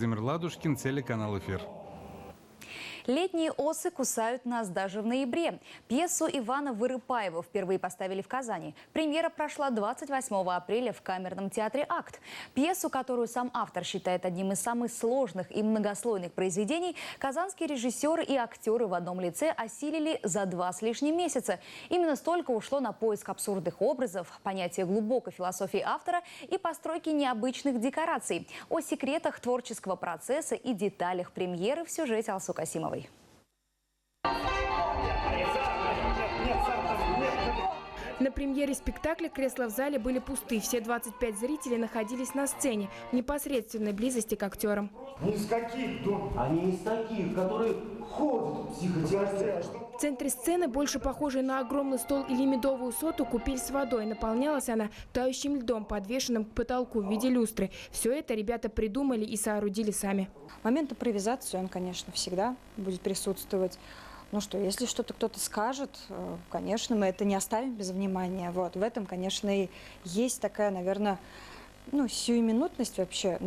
Владимир Ладушкин, телеканал «Эфир». Летние осы кусают нас даже в ноябре. Пьесу Ивана Вырыпаева впервые поставили в Казани. Премьера прошла 28 апреля в Камерном театре «Акт». Пьесу, которую сам автор считает одним из самых сложных и многослойных произведений, казанские режиссеры и актеры в одном лице осилили за 2 с лишним месяца. Именно столько ушло на поиск абсурдных образов, понятие глубокой философии автора и постройки необычных декораций. О секретах творческого процесса и деталях премьеры в сюжете Алсу Касимовой. На премьере спектакля кресла в зале были пусты. Все 25 зрителей находились на сцене, в непосредственной близости к актерам. Не из каких дом? Они из таких, которые ходят психотерапевты. В центре сцены, больше похожей на огромный стол или медовую соту, купель с водой. Наполнялась она тающим льдом, подвешенным к потолку в виде люстры. Все это ребята придумали и соорудили сами. Момент импровизации, он, конечно, всегда будет присутствовать. Ну что, если что-то кто-то скажет, конечно, мы это не оставим без внимания. Вот. В этом, конечно, и есть такая, наверное, сиюминутность вообще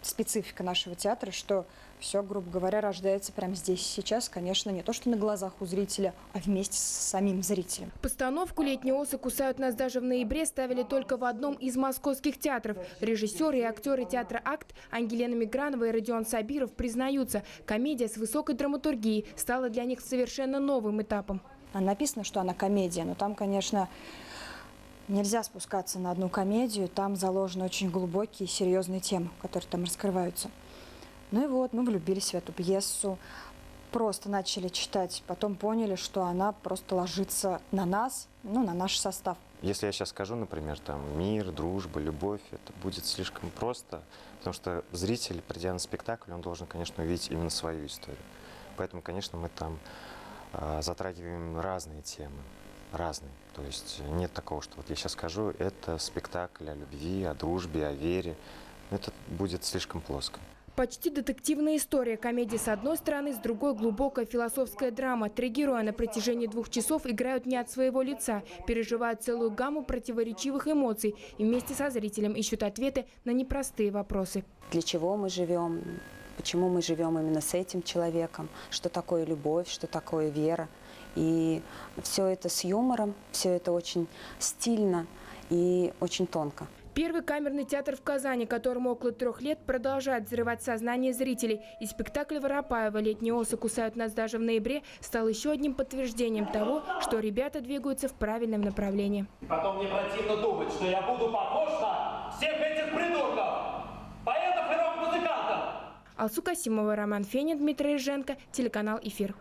специфика нашего театра, что все, грубо говоря, рождается прямо здесь и сейчас, конечно, не то что на глазах у зрителя, а вместе с самим зрителем. Постановку «Летние осы кусают нас» даже в ноябре ставили только в одном из московских театров. Режиссеры и актеры театра «Акт» Ангелина Мигранова и Родион Сабиров признаются, комедия с высокой драматургией стала для них совершенно новым этапом. Написано, что она комедия, но там, конечно, нельзя спускаться на одну комедию, там заложены очень глубокие и серьезные темы, которые там раскрываются. Ну и вот, мы влюбились в эту пьесу, просто начали читать, потом поняли, что она просто ложится на нас, на наш состав. Если я сейчас скажу, например, там мир, дружба, любовь, это будет слишком просто, потому что зритель, придя на спектакль, он должен, конечно, увидеть именно свою историю. Поэтому, конечно, мы там затрагиваем разные темы. Разные. То есть нет такого, что вот я сейчас скажу, это спектакль о любви, о дружбе, о вере. Это будет слишком плоско. Почти детективная история. Комедия с одной стороны, с другой глубокая философская драма. 3 героя на протяжении 2 часов играют не от своего лица, переживают целую гамму противоречивых эмоций и вместе со зрителем ищут ответы на непростые вопросы. Для чего мы живем? Почему мы живем именно с этим человеком? Что такое любовь? Что такое вера? И все это с юмором, все это очень стильно и очень тонко. Первый камерный театр в Казани, которому около 3 лет, продолжает взрывать сознание зрителей. И спектакль Воропаева «Летние осы кусают нас» даже в ноябре стал еще одним подтверждением того, что ребята двигаются в правильном направлении. Потом мне противно думать, что я буду похож на всех этих придурков, поэтов и рок-музыкантов. Алсу Касимова, Роман Фенин, Дмитрий Рыженко, телеканал «Эфир».